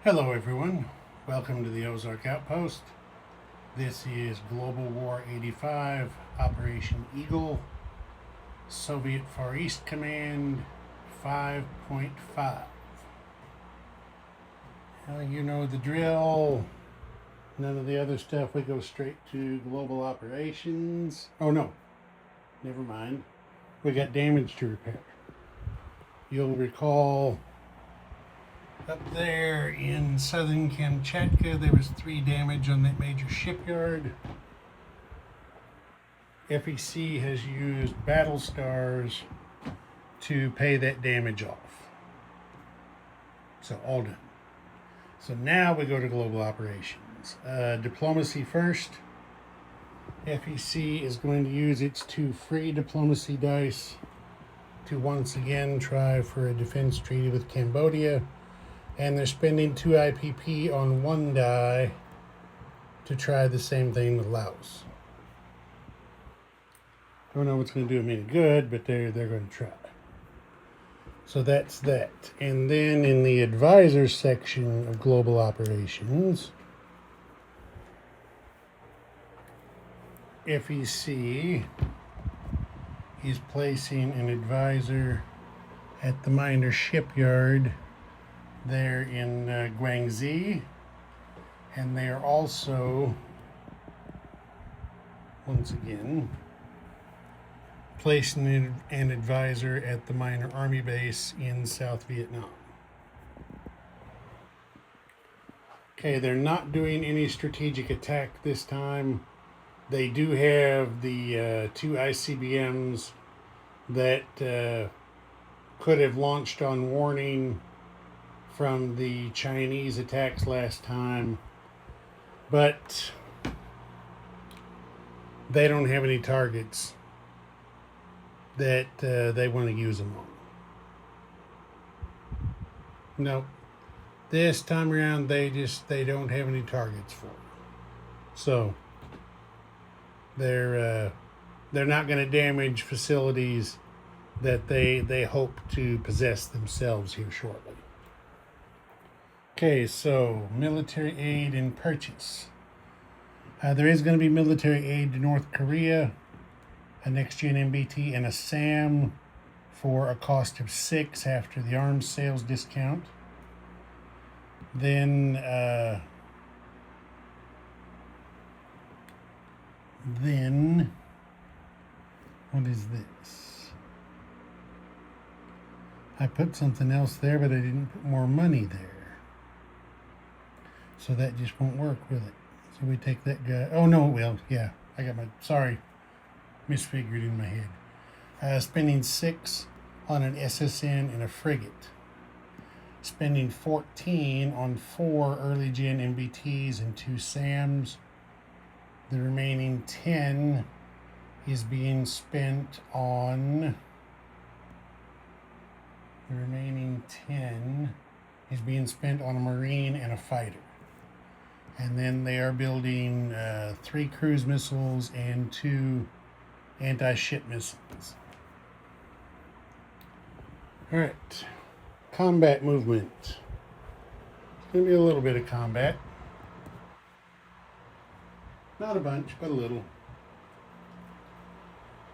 Hello everyone, welcome to the Ozark Outpost. This is Global War 85, Operation Eagle, Soviet Far East Command 5.5. Well, you know the drill. None of the other stuff, we go straight to global operations. Oh no, never mind. We got damage to repair. You'll recall up there in southern Kamchatka, there was 3 damage on that major shipyard. FEC has used battle stars to pay that damage off. So all done. So now we go to global operations. Diplomacy first. FEC is going to use its 2 free diplomacy dice to once again try for a defense treaty with Cambodia. And they're spending 2 IPP on 1 die to try the same thing with Laos. Don't know what's going to do them any good, but they're going to try. So that's that. And then in the advisor section of global operations, FEC is placing an advisor at the minor shipyard there in Guangxi, and they are also, once again, placing an advisor at the minor army base in South Vietnam. Okay, they're not doing any strategic attack this time. They do have the 2 ICBMs that could have launched on warning from the Chinese attacks last time, but they don't have any targets that they want to use them on. No, this time around they don't have any targets for them. So they're not going to damage facilities that they hope to possess themselves here shortly. Okay, so military aid and purchase. There is going to be military aid to North Korea, a next-gen MBT, and a SAM for a cost of 6 after the arms sales discount. Then what is this? I put something else there, but I didn't put more money there. So that just won't work, will it? So we take that guy. Oh, no, it will. Yeah, I got sorry, misfigured in my head. Spending 6 on an SSN and a frigate. Spending 14 on 4 early gen MBTs and 2 SAMs. The remaining 10 is being spent on... a Marine and a fighter. And then they are building 3 cruise missiles and 2 anti-ship missiles. All right, combat movement. It's going to be a little bit of combat. Not a bunch, but a little.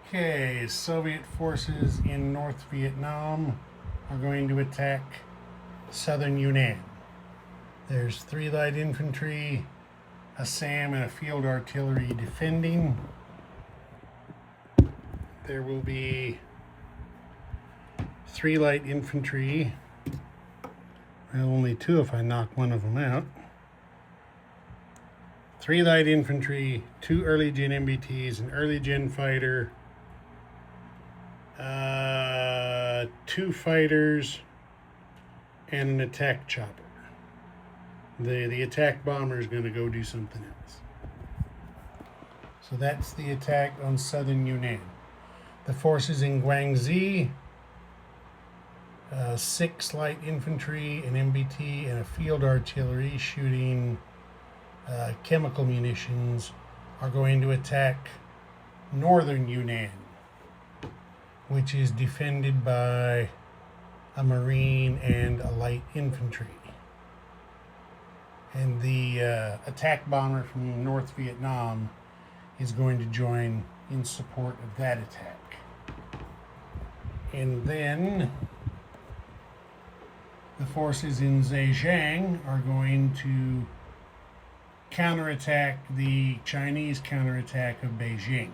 Okay, Soviet forces in North Vietnam are going to attack southern Yunnan. There's 3 light infantry, a SAM, and a field artillery defending. There will be 3 light infantry. Well, only 2 if I knock one of them out. 3 light infantry, 2 early gen MBTs, an early gen fighter, 2 fighters, and an attack chopper. The attack bomber is going to go do something else. So that's the attack on southern Yunnan. The forces in Guangxi, 6 light infantry, an MBT, and a field artillery shooting chemical munitions are going to attack northern Yunnan, which is defended by a Marine and a light infantry. And the attack bomber from North Vietnam is going to join in support of that attack. And then the forces in Zhejiang are going to counterattack the Chinese counterattack of Beijing.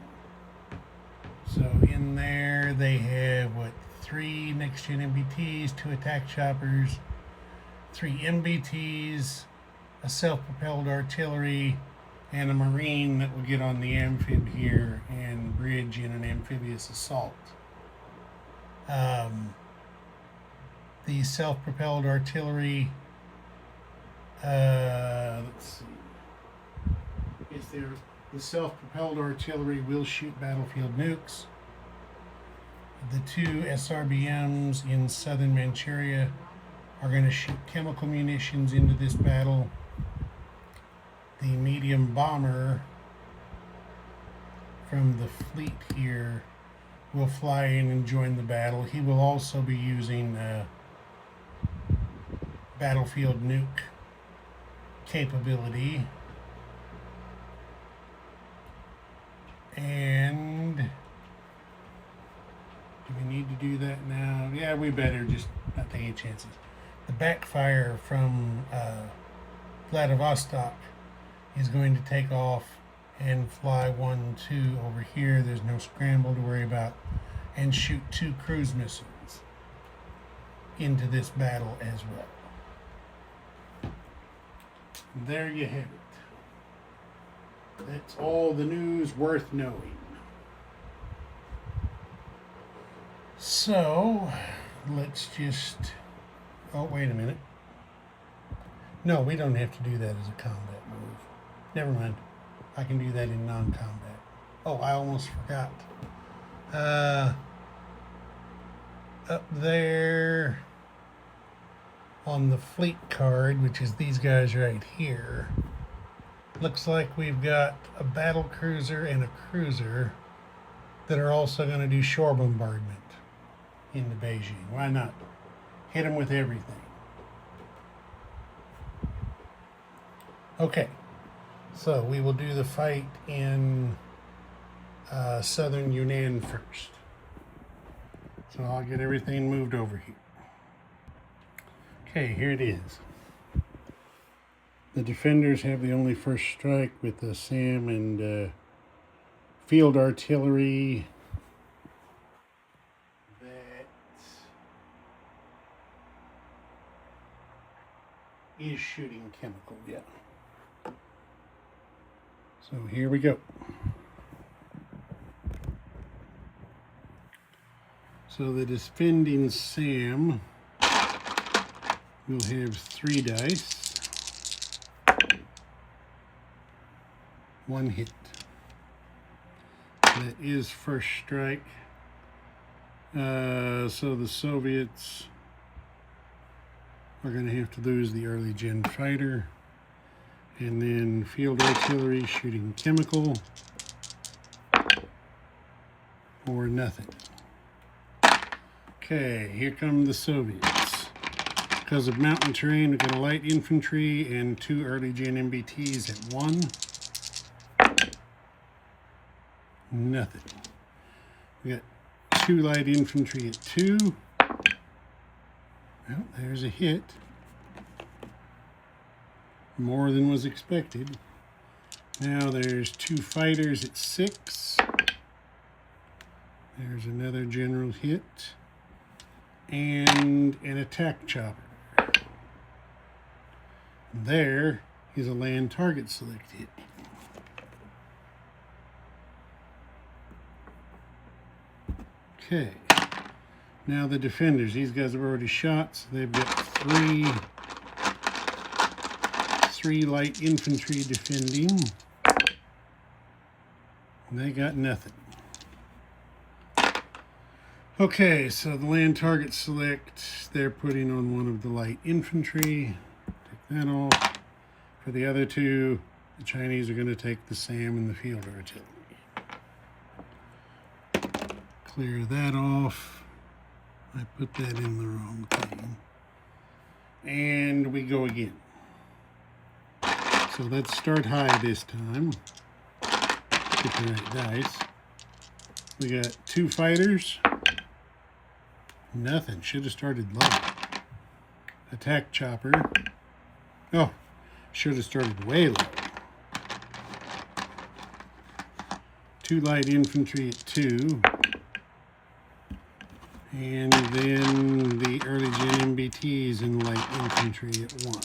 So in there they have, 3 next-gen MBTs, 2 attack choppers, 3 MBTs, a self-propelled artillery, and a marine that will get on the amphib here and bridge in an amphibious assault. The self-propelled artillery, let's see, the self-propelled artillery will shoot battlefield nukes. The 2 SRBMs in southern Manchuria are going to shoot chemical munitions into this battle. The medium bomber from the fleet here will fly in and join the battle. He will also be using battlefield nuke capability. And do we need to do that now? Yeah, we better just not take any chances. The backfire from Vladivostok is going to take off and fly 1-2 over here. There's no scramble to worry about, and shoot 2 cruise missiles into this battle as well. There you have it. That's all the news worth knowing. So, let's just... Oh, wait a minute. No, we don't have to do that as a combat move. Never mind. I can do that in non-combat. Oh, I almost forgot. Up there on the fleet card, which is these guys right here, looks like we've got a battle cruiser and a cruiser that are also going to do shore bombardment into Beijing. Why not? Hit them with everything. Okay, so we will do the fight in southern Yunnan first. So I'll get everything moved over here. Okay, here it is. The defenders have the only first strike with the SAM and field artillery that is shooting chemical, yeah. So here we go. So the defending SAM will have 3 dice. 1 hit. That is first strike. So the Soviets are going to have to lose the early gen fighter. And then field artillery shooting chemical. Or nothing. Okay, here come the Soviets. Because of mountain terrain, we've got a light infantry and 2 early gen MBTs at 1. Nothing. We got 2 light infantry at 2. Well, there's a hit. More than was expected. Now there's 2 fighters at 6. There's another general hit. And an attack chopper. There is a land target select hit. Okay. Now the defenders. These guys have already shot, so they've got 3 light infantry defending. And they got nothing. Okay, so the land target select, they're putting on one of the light infantry. Take that off. For the other 2, the Chinese are going to take the SAM and the field artillery. Clear that off. I put that in the wrong thing. And we go again. So let's start high this time. Get the right dice. We got 2 fighters. Nothing. Should have started low. Attack chopper. Oh, should have started way low. 2 light infantry at 2. And then the early gen MBTs and light infantry at 1.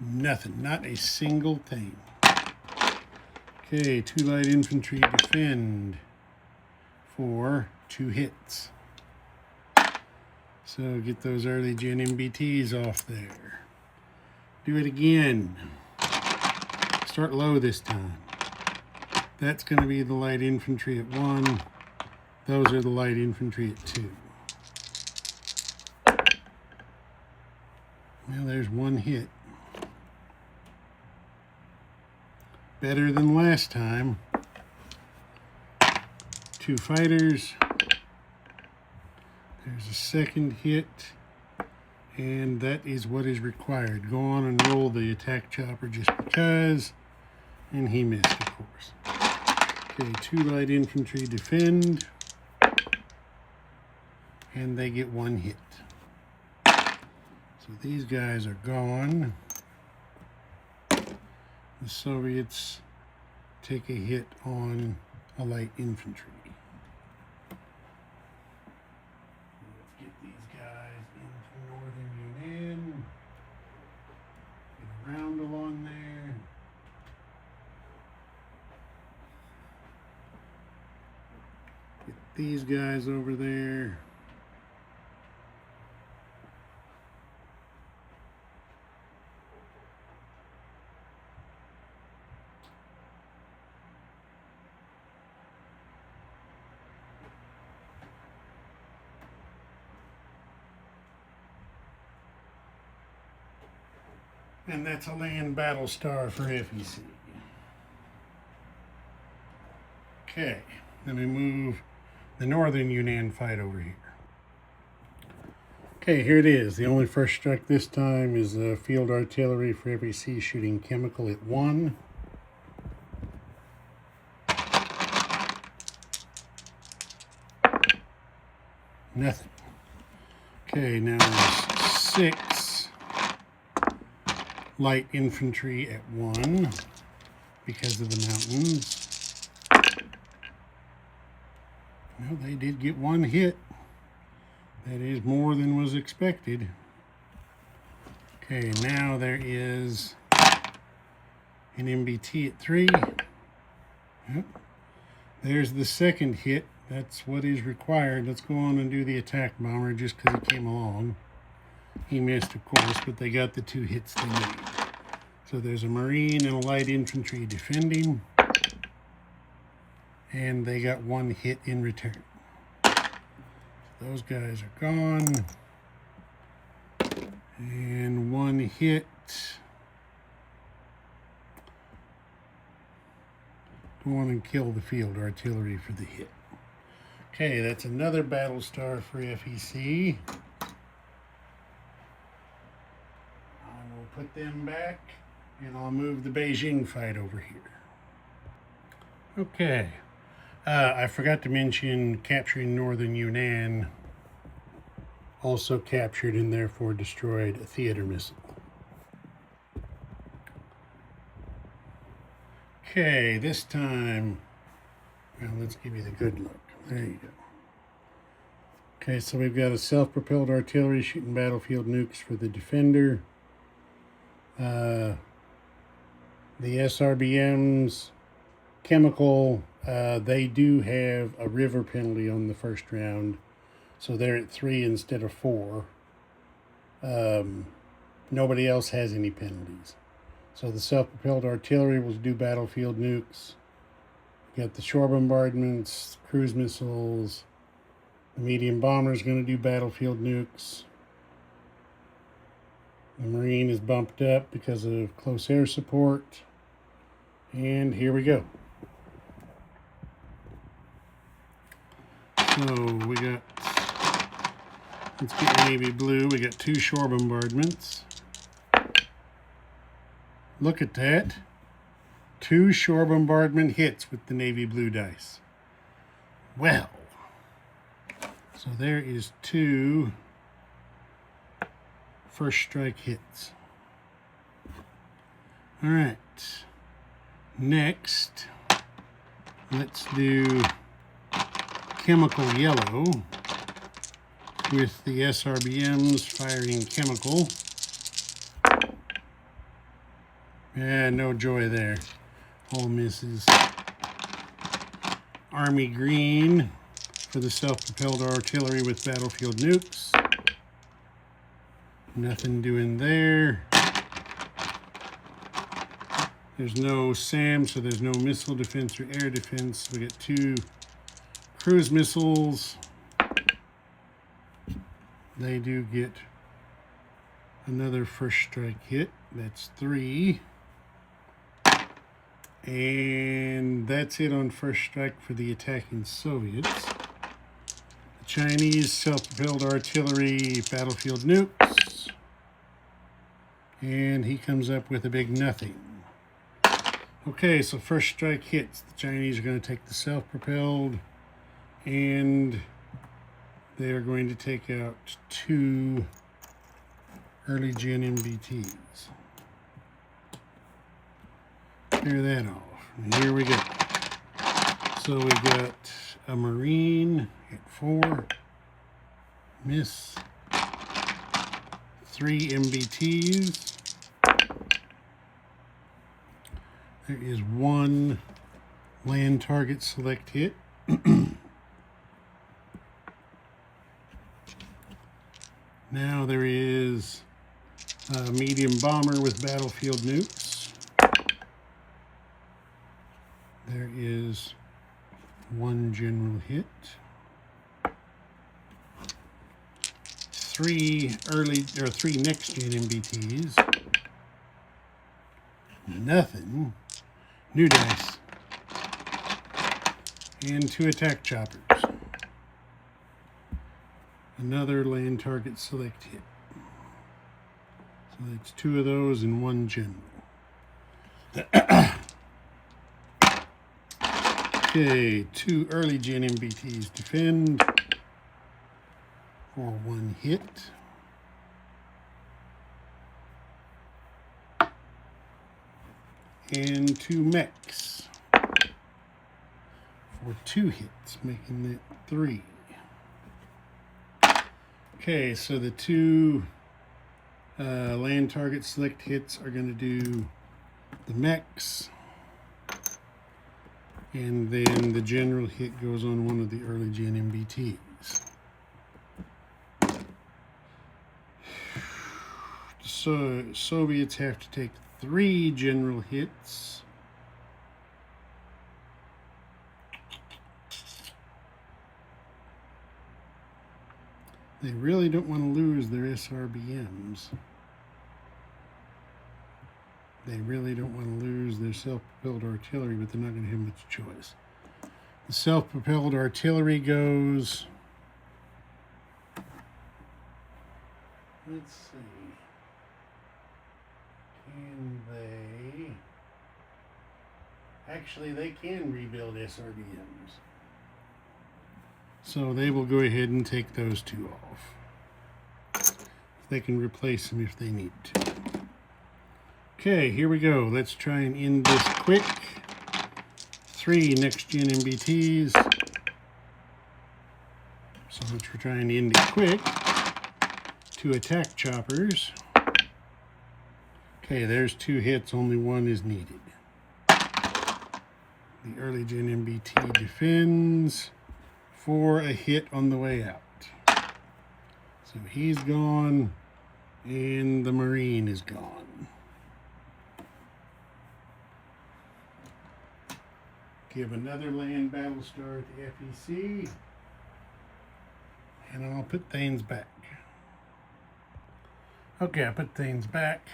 Nothing. Not a single thing. Okay, 2 light infantry defend for 2 hits. So get those early gen MBTs off there. Do it again. Start low this time. That's going to be the light infantry at 1. Those are the light infantry at 2. Well, there's 1 hit. Better than last time. 2 fighters. There's a second hit. And that is what is required. Go on and roll the attack chopper just because. And he missed, of course. Okay, 2 light infantry defend. And they get 1 hit. So these guys are gone. The Soviets take a hit on a light infantry. Let's get these guys into Northern Yunnan. Get around along there. Get these guys over there. And that's a land battle star for FEC. Okay, then we move the Northern Yunnan fight over here. Okay, here it is. The only first strike this time is field artillery for FEC shooting chemical at 1. Nothing. Okay, now there's 6 light infantry at 1 because of the mountains. Well, they did get 1 hit. That is more than was expected. Okay, now there is an MBT at 3. Yep. There's the second hit. That's what is required. Let's go on and do the attack bomber just because he came along. He missed, of course, but they got the 2 hits they need. So there's a Marine and a light infantry defending. And they got 1 hit in return. Those guys are gone. And 1 hit. Go on and kill the field artillery for the hit. Okay, that's another battle star for FEC. Put them back, and I'll move the Beijing fight over here. Okay, I forgot to mention capturing Northern Yunnan also captured and therefore destroyed a theater missile. Okay, this time, well, let's give you the good look. There you go. Okay, so we've got a self-propelled artillery shooting battlefield nukes for the defender. The SRBMs, chemical, they do have a river penalty on the first round, so they're at 3 instead of 4. Nobody else has any penalties. So the self-propelled artillery will do battlefield nukes. You got the shore bombardments, cruise missiles. The medium bomber is going to do battlefield nukes. The Marine is bumped up because of close air support. And here we go. So we got, let's get navy blue. We got 2 shore bombardments. Look at that. 2 shore bombardment hits with the navy blue dice. Well, so there is 2 first strike hits. All right. Next, let's do chemical yellow with the SRBMs firing chemical. Yeah, no joy there. All misses. Army green for the self-propelled artillery with battlefield nukes. Nothing doing there. There's no SAM, so there's no missile defense or air defense. We get 2 cruise missiles. They do get another first strike hit. That's 3. And that's it on first strike for the attacking Soviets. The Chinese self-propelled artillery, battlefield nukes. And he comes up with a big nothing. Okay, so first strike hits. The Chinese are going to take the self-propelled, and they are going to take out 2 early gen MBTs. Clear that off. And here we go. So we got a Marine at 4. Miss. 3 MBTs. There is 1 land target select hit. Now there is a medium bomber with battlefield nukes. There is 1 general hit. 3 next gen MBTs. Nothing. New dice. And 2 attack choppers. Another land target select hit. So that's 2 of those and 1 general. Okay, 2 early gen MBTs defend for 1 hit. And 2 mechs for 2 hits, making it 3. Okay, so the 2 land target select hits are going to do the mechs, and then the general hit goes on 1 of the early gen MBTs. So Soviets have to take 3 general hits. They really don't want to lose their SRBMs. They really don't want to lose their self-propelled artillery, but they're not going to have much choice. The self-propelled artillery goes... Let's see. Can they... Actually, they can rebuild SRBMs. So they will go ahead and take those 2 off. They can replace them if they need to. Okay, here we go. Let's try and end this quick. 3 next-gen MBTs. So let's try and end it quick. 2 attack choppers. Okay, there's 2 hits. Only 1 is needed. The early gen MBT defends for a hit on the way out. So he's gone, and the Marine is gone. Give another land battle star to FEC, and I'll put things back. Okay, I put things back.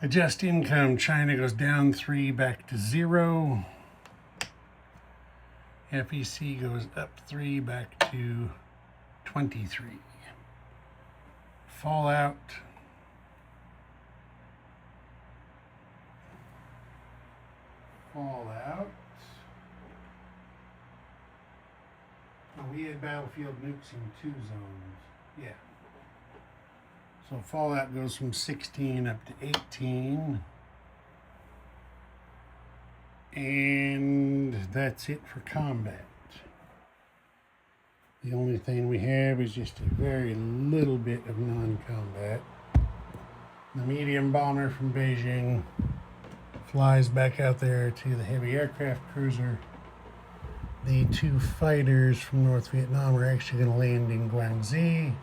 Adjust income, China goes down 3 back to 0. FEC goes up 3 back to 23. Fallout fallout. Oh, we had battlefield nukes in 2 zones. Yeah. So fallout goes from 16 up to 18. And that's it for combat. The only thing we have is just a very little bit of non-combat. The medium bomber from Beijing flies back out there to the heavy aircraft cruiser. The 2 fighters from North Vietnam are actually going to land in Guangxi.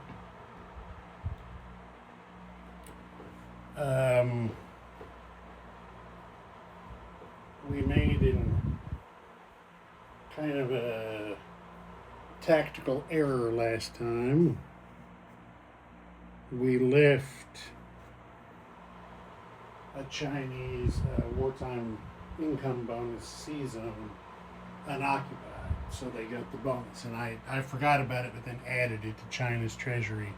We made kind of a tactical error last time. We left a Chinese wartime income bonus C zone unoccupied, so they got the bonus. And I forgot about it, but then added it to China's treasury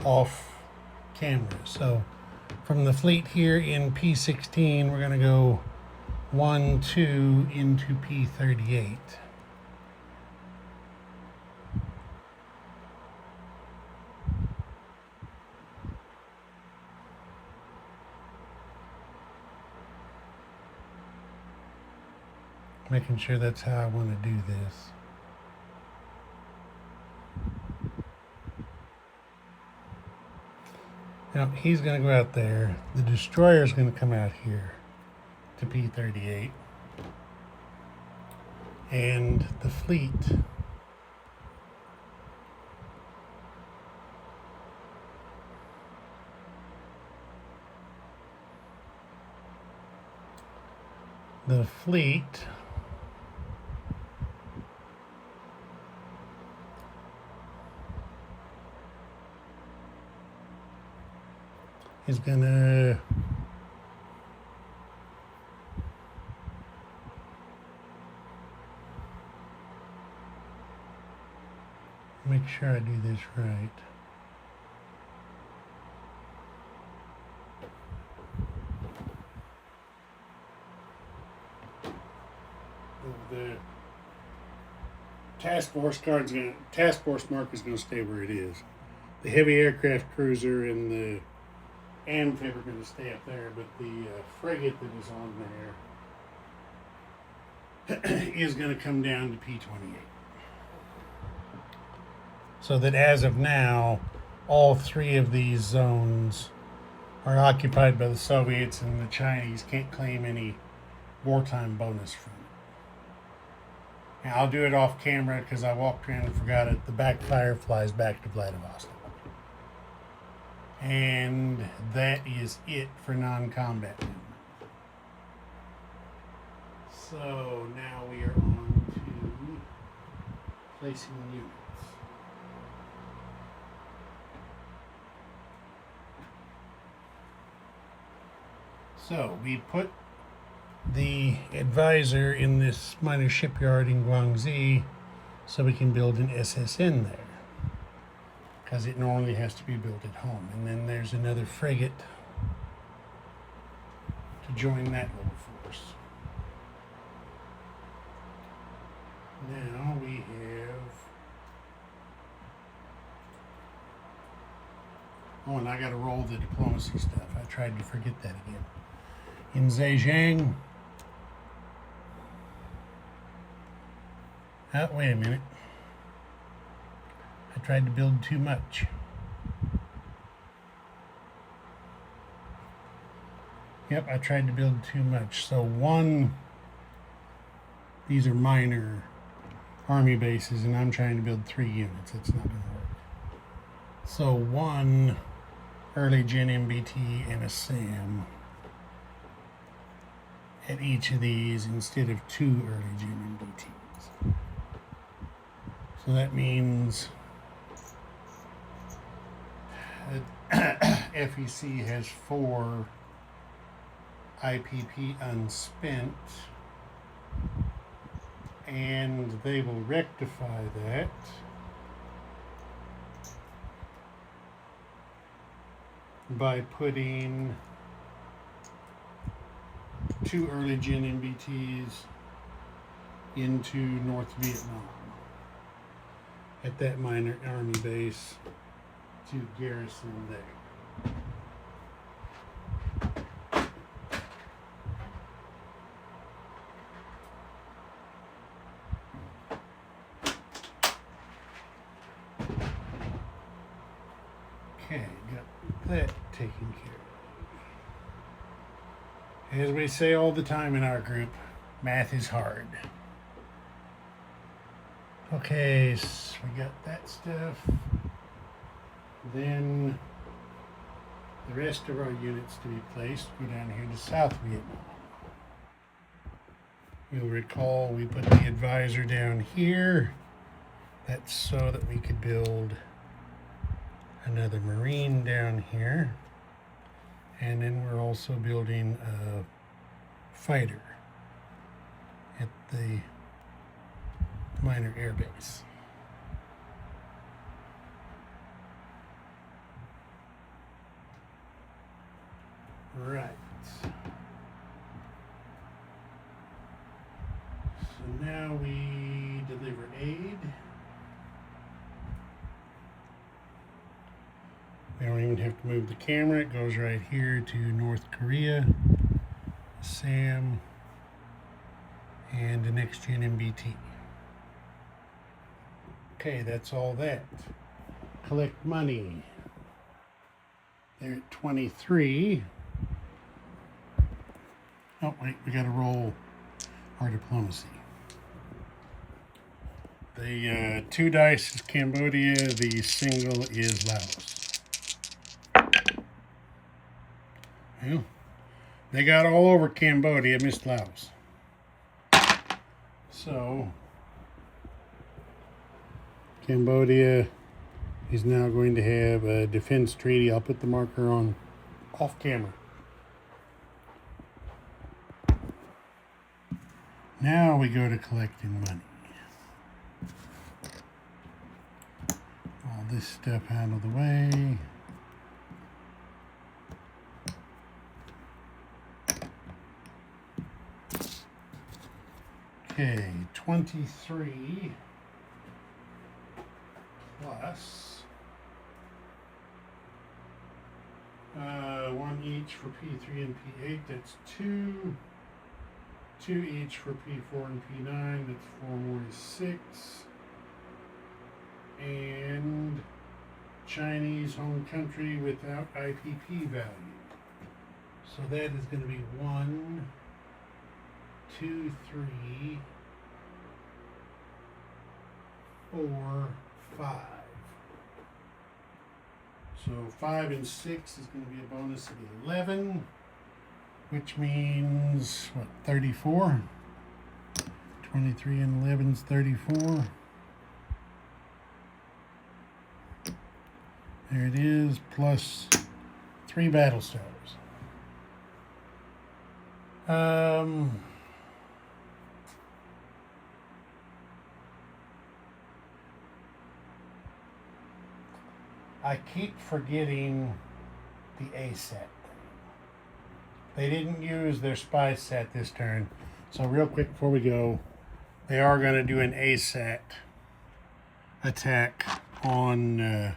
off camera. So from the fleet here in P16, we're going to go 1, 2 into P38. Making sure that's how I want to do this. Now he's going to go out there. The destroyer is going to come out here to P38. And the fleet is gonna make sure I do this right. The task force mark is gonna stay where it is. The heavy aircraft cruiser and the amphib are going to stay up there, but the frigate that is on there is going to come down to P28. So that as of now, all 3 of these zones are occupied by the Soviets, and the Chinese can't claim any wartime bonus from it. Now, I'll do it off camera because I walked around and forgot it. The backfire flies back to Vladivostok. And that is it for non-combat movement. So now we are on to placing units. So we put the advisor in this minor shipyard in Guangxi so we can build an SSN there, because it normally has to be built at home. And then there's another frigate to join that little force. Now we have... Oh, and I got to roll the diplomacy stuff. I tried to forget that again. In Zhejiang... Oh, wait a minute. I tried to build too much. Yep, I tried to build too much. So these are minor army bases, and I'm trying to build 3 units. It's not going to work. So 1 early gen MBT and a SAM at each of these instead of 2 early gen MBTs. So that means FEC has 4 IPP unspent, and they will rectify that by putting 2 2 early Gen MBTs into North Vietnam at that minor army base to garrison there. Okay, got that taken care of. As we say all the time in our group, math is hard. Okay, so we got that stuff. Then the rest of our units to be placed go down here to South Vietnam. You'll recall we put the advisor down here. That's so that we could build another Marine down here. And then we're also building a fighter at the minor air base. Right. So now we deliver aid. We don't even have to move the camera. It goes right here to North Korea, SAM, and the next gen MBT. Okay, that's all that. Collect money. They're at 23. Oh, wait, we gotta roll our diplomacy. The 2 dice is Cambodia, the single is Laos. Well, they got all over Cambodia, missed Laos. So, Cambodia is now going to have a defense treaty. I'll put the marker on off camera. Now we go to collecting money. All this stuff out of the way. Okay, 23 plus 1 each for P3 and P8. That's 2. 2 each for P4 and P9. That's 4 more is 6. And Chinese home country without IPP value. So that is going to be 1, 2, 3, 4, 5. So 5 and 6 is going to be a bonus of 11, which means, what, 34? 23 and 11 is 34. There it is, plus 3 battle stars. I keep forgetting the ASAT. They didn't use their spy sat this turn. So real quick before we go, they are going to do an ASAT attack on the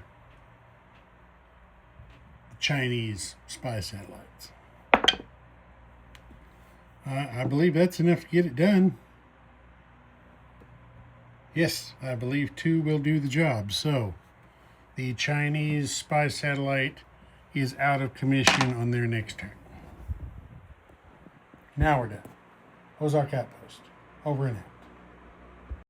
Chinese spy satellites. I believe that's enough to get it done. Yes, I believe 2 will do the job. So the Chinese spy satellite is out of commission on their next turn. Now we're done. Ozark Outpost. Over and out.